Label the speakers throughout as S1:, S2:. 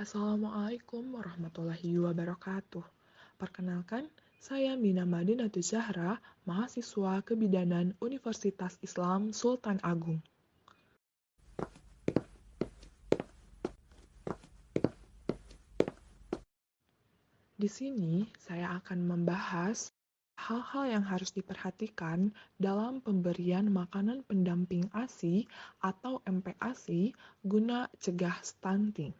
S1: Assalamualaikum warahmatullahi wabarakatuh. Perkenalkan, saya Mina Madinatul Zahra, mahasiswa Kebidanan Universitas Islam Sultan Agung. Di sini, saya akan membahas hal-hal yang harus diperhatikan dalam pemberian makanan pendamping ASI atau MPASI guna cegah stunting.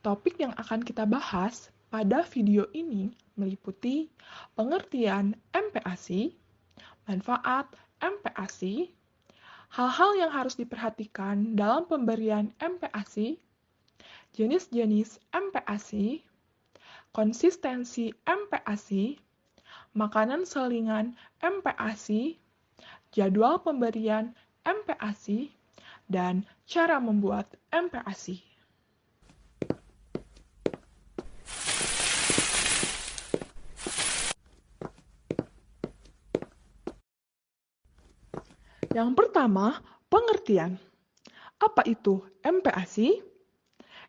S1: Topik yang akan kita bahas pada video ini meliputi pengertian MPASI, manfaat MPASI, hal-hal yang harus diperhatikan dalam pemberian MPASI, jenis-jenis MPASI, konsistensi MPASI, makanan selingan MPASI, jadwal pemberian MPASI, dan cara membuat MPASI. Yang pertama, pengertian. Apa itu MPASI?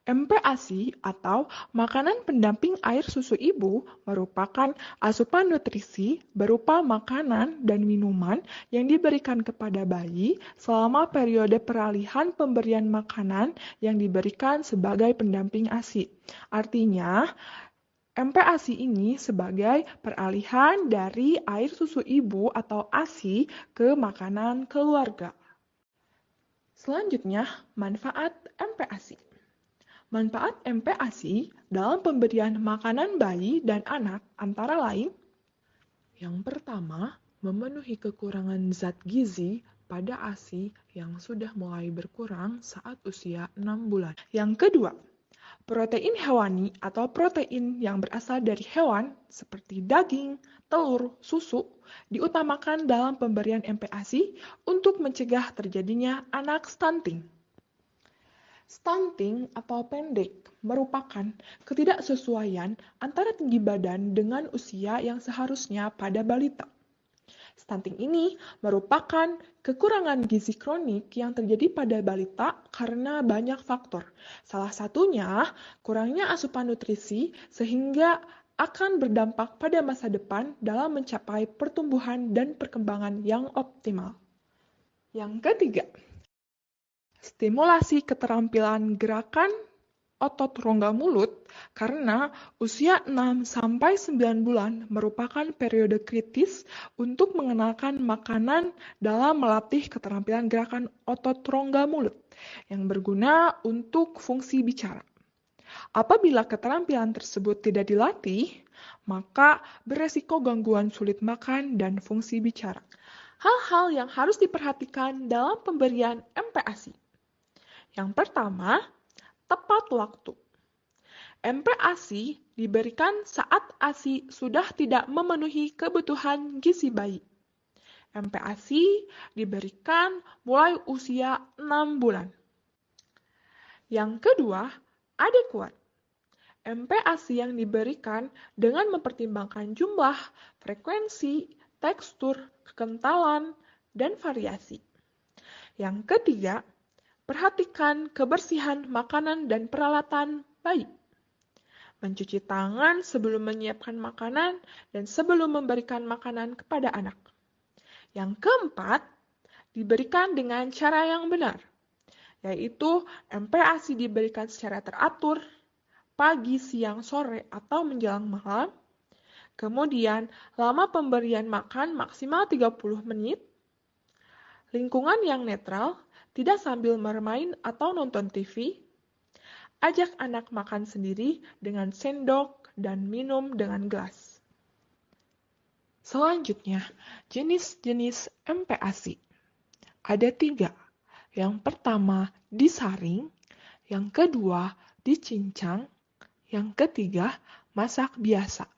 S1: MPASI atau makanan pendamping air susu ibu merupakan asupan nutrisi berupa makanan dan minuman yang diberikan kepada bayi selama periode peralihan pemberian makanan yang diberikan sebagai pendamping ASI. Artinya, MPASI ini sebagai peralihan dari air susu ibu atau ASI ke makanan keluarga. Selanjutnya, manfaat MPASI. Manfaat MPASI dalam pemberian makanan bayi dan anak antara lain: yang pertama, memenuhi kekurangan zat gizi pada ASI yang sudah mulai berkurang saat usia 6 bulan. Yang kedua, protein hewani atau protein yang berasal dari hewan seperti daging, telur, susu diutamakan dalam pemberian MPASI untuk mencegah terjadinya anak stunting. Stunting atau pendek merupakan ketidaksesuaian antara tinggi badan dengan usia yang seharusnya pada balita. Stunting ini merupakan kekurangan gizi kronik yang terjadi pada balita karena banyak faktor. Salah satunya kurangnya asupan nutrisi sehingga akan berdampak pada masa depan dalam mencapai pertumbuhan dan perkembangan yang optimal. Yang ketiga, stimulasi keterampilan gerakan otot rongga mulut karena usia 6-9 bulan merupakan periode kritis untuk mengenalkan makanan dalam melatih keterampilan gerakan otot rongga mulut yang berguna untuk fungsi bicara. Apabila keterampilan tersebut tidak dilatih, maka beresiko gangguan sulit makan dan fungsi bicara. Hal-hal yang harus diperhatikan dalam pemberian MPASI. Yang pertama, tepat waktu. MPASI diberikan saat ASI sudah tidak memenuhi kebutuhan gizi bayi. MPASI diberikan mulai usia 6 bulan. Yang kedua, adekuat. MPASI yang diberikan dengan mempertimbangkan jumlah, frekuensi, tekstur, kekentalan, dan variasi. Yang ketiga, perhatikan kebersihan makanan dan peralatan bayi. Mencuci tangan sebelum menyiapkan makanan dan sebelum memberikan makanan kepada anak. Yang keempat, diberikan dengan cara yang benar, yaitu MPASI diberikan secara teratur, pagi, siang, sore, atau menjelang malam. Kemudian, lama pemberian makan maksimal 30 menit. Lingkungan yang netral, tidak sambil bermain atau nonton TV. Ajak anak makan sendiri dengan sendok dan minum dengan gelas. Selanjutnya, jenis-jenis MPASI. Ada 3. Yang pertama, disaring. Yang kedua, dicincang. Yang ketiga, masak biasa.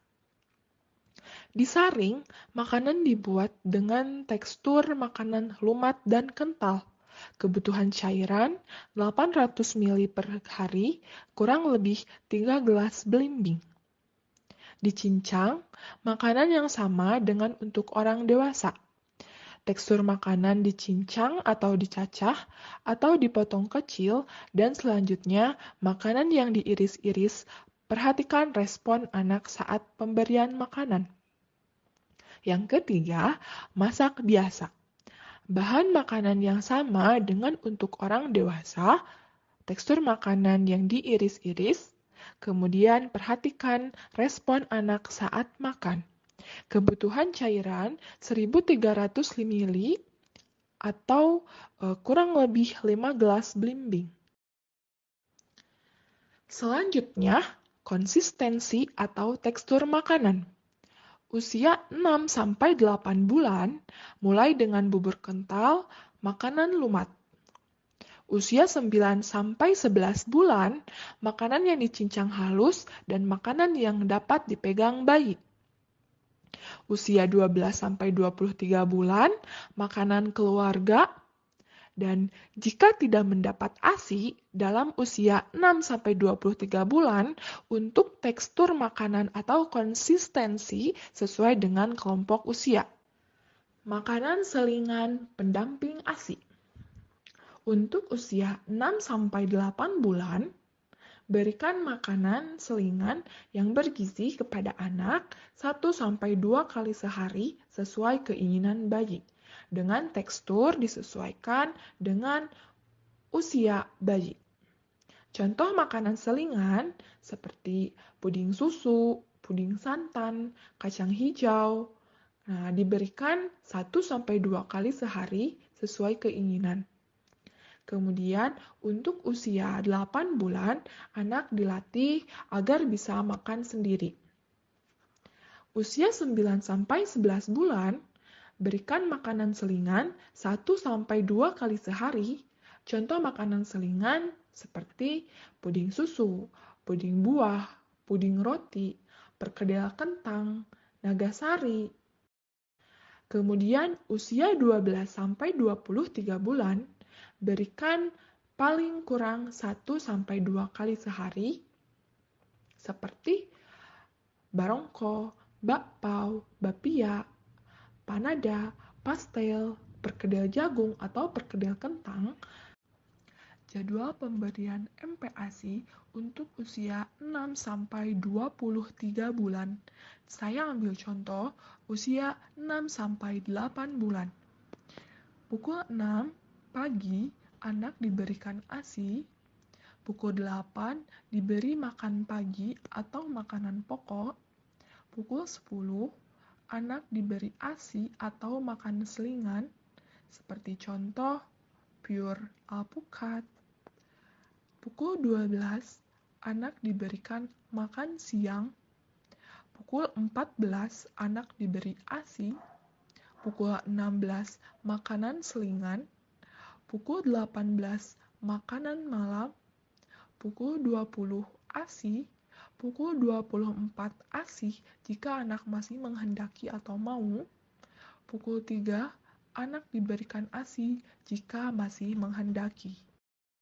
S1: Disaring, makanan dibuat dengan tekstur makanan lumat dan kental. Kebutuhan cairan 800 ml per hari, kurang lebih 3 gelas belimbing. Dicincang, makanan yang sama dengan untuk orang dewasa. Tekstur makanan dicincang atau dicacah atau dipotong kecil, dan selanjutnya makanan yang diiris-iris. Perhatikan respon anak saat pemberian makanan. Yang ketiga, masak biasa. Bahan makanan yang sama dengan untuk orang dewasa, tekstur makanan yang diiris-iris, kemudian perhatikan respon anak saat makan. Kebutuhan cairan 1300 ml atau kurang lebih 5 gelas belimbing. Selanjutnya, konsistensi atau tekstur makanan. Usia 6-8 bulan, mulai dengan bubur kental, makanan lumat. Usia 9-11 bulan, makanan yang dicincang halus dan makanan yang dapat dipegang bayi. Usia 12-23 bulan, makanan keluarga. Dan jika tidak mendapat ASI dalam usia 6-23 bulan, untuk tekstur makanan atau konsistensi sesuai dengan kelompok usia. Makanan selingan pendamping ASI. Untuk usia 6-8 bulan, berikan makanan selingan yang bergizi kepada anak 1-2 kali sehari sesuai keinginan bayi, dengan tekstur disesuaikan dengan usia bayi. Contoh makanan selingan seperti puding susu, puding santan, kacang hijau. Nah, diberikan 1-2 kali sehari sesuai keinginan. Kemudian untuk usia 8 bulan, anak dilatih agar bisa makan sendiri. Usia 9-11 bulan, berikan makanan selingan 1-2 kali sehari. Contoh makanan selingan seperti puding susu, puding buah, puding roti, perkedel kentang, nagasari. Kemudian usia 12-23 bulan, berikan paling kurang 1-2 kali sehari seperti barongko, bakpao, bapia, panada, pastel, perkedel jagung atau perkedel kentang. Jadwal pemberian MPASI untuk usia 6-23 bulan. Saya ambil contoh usia 6-8 bulan. Pukul 6 pagi, anak diberikan ASI. Pukul 8 diberi makan pagi atau makanan pokok. Pukul 10, anak diberi ASI atau makan selingan, seperti contoh pure alpukat. Pukul 12, anak diberikan makan siang. Pukul 14, anak diberi ASI. Pukul 16, makanan selingan. Pukul 18, makanan malam. Pukul 20, ASI. Pukul 24, ASI jika anak masih menghendaki atau mau. Pukul 3, anak diberikan ASI jika masih menghendaki.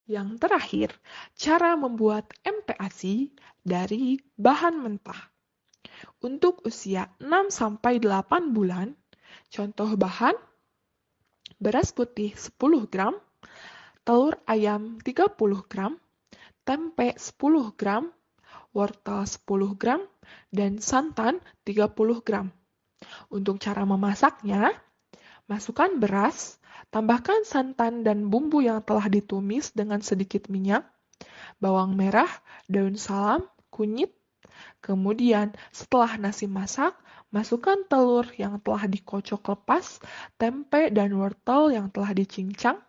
S1: Yang terakhir, cara membuat MPASI dari bahan mentah. Untuk usia 6-8 bulan, contoh bahan, beras putih 10 gram, telur ayam 30 gram, tempe 10 gram, wortel 10 gram, dan santan 30 gram. Untuk cara memasaknya, masukkan beras, tambahkan santan dan bumbu yang telah ditumis dengan sedikit minyak, bawang merah, daun salam, kunyit. Kemudian, setelah nasi masak, masukkan telur yang telah dikocok lepas, tempe dan wortel yang telah dicincang.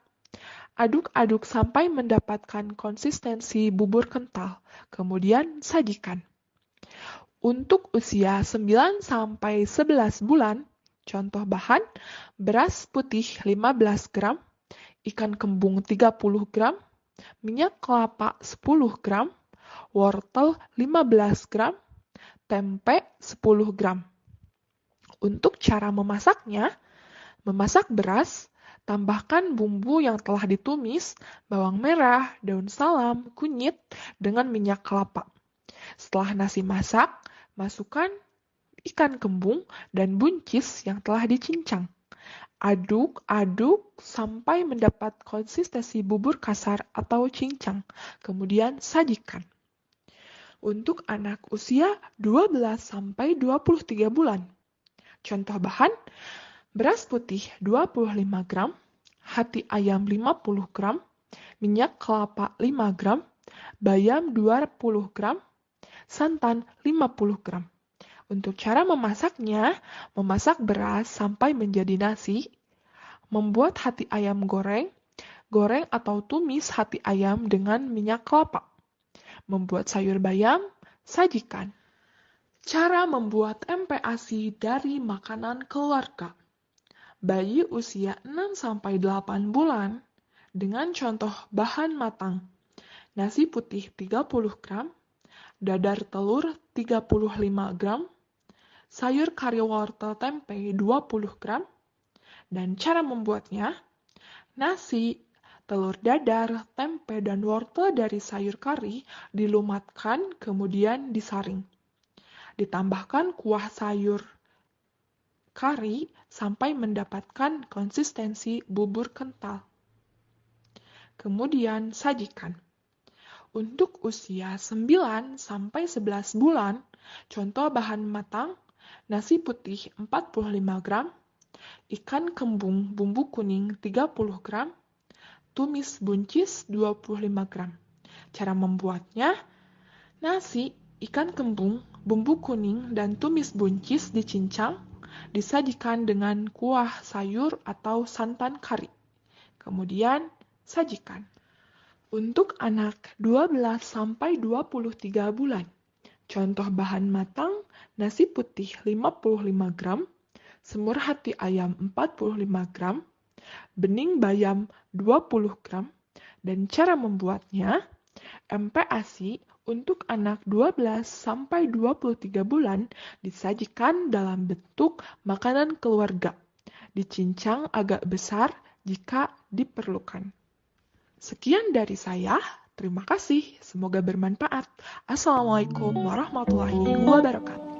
S1: Aduk-aduk sampai mendapatkan konsistensi bubur kental. Kemudian, sajikan. Untuk usia 9-11 bulan, contoh bahan, beras putih 15 gram, ikan kembung 30 gram, minyak kelapa 10 gram, wortel 15 gram, tempe 10 gram. Untuk cara memasaknya, memasak beras, tambahkan bumbu yang telah ditumis, bawang merah, daun salam, kunyit, dengan minyak kelapa. Setelah nasi masak, masukkan ikan kembung dan buncis yang telah dicincang. Aduk-aduk sampai mendapat konsistensi bubur kasar atau cincang. Kemudian sajikan. Untuk anak usia 12-23 bulan. Contoh bahan, beras putih 25 gram, hati ayam 50 gram, minyak kelapa 5 gram, bayam 20 gram, santan 50 gram. Untuk cara memasaknya, memasak beras sampai menjadi nasi, membuat hati ayam goreng, goreng atau tumis hati ayam dengan minyak kelapa, membuat sayur bayam, sajikan. Cara membuat MPASI dari makanan keluarga. Bayi usia 6-8 bulan dengan contoh bahan matang. Nasi putih 30 gram, dadar telur 35 gram, sayur kari wortel tempe 20 gram, dan cara membuatnya, nasi, telur dadar, tempe, dan wortel dari sayur kari dilumatkan kemudian disaring. Ditambahkan kuah sayur kari sampai mendapatkan konsistensi bubur kental. Kemudian sajikan. Untuk usia 9-11 bulan, contoh bahan matang, nasi putih 45 gram, ikan kembung bumbu kuning 30 gram, tumis buncis 25 gram. Cara membuatnya, nasi, ikan kembung, bumbu kuning, dan tumis buncis dicincang, disajikan dengan kuah sayur atau santan kari. Kemudian, sajikan. Untuk anak 12-23 bulan, contoh bahan matang, nasi putih 55 gram, semur hati ayam 45 gram, bening bayam 20 gram, dan cara membuatnya, MPASI untuk anak 12-23 bulan disajikan dalam bentuk makanan keluarga, dicincang agak besar jika diperlukan. Sekian dari saya, terima kasih, semoga bermanfaat. Assalamualaikum warahmatullahi wabarakatuh.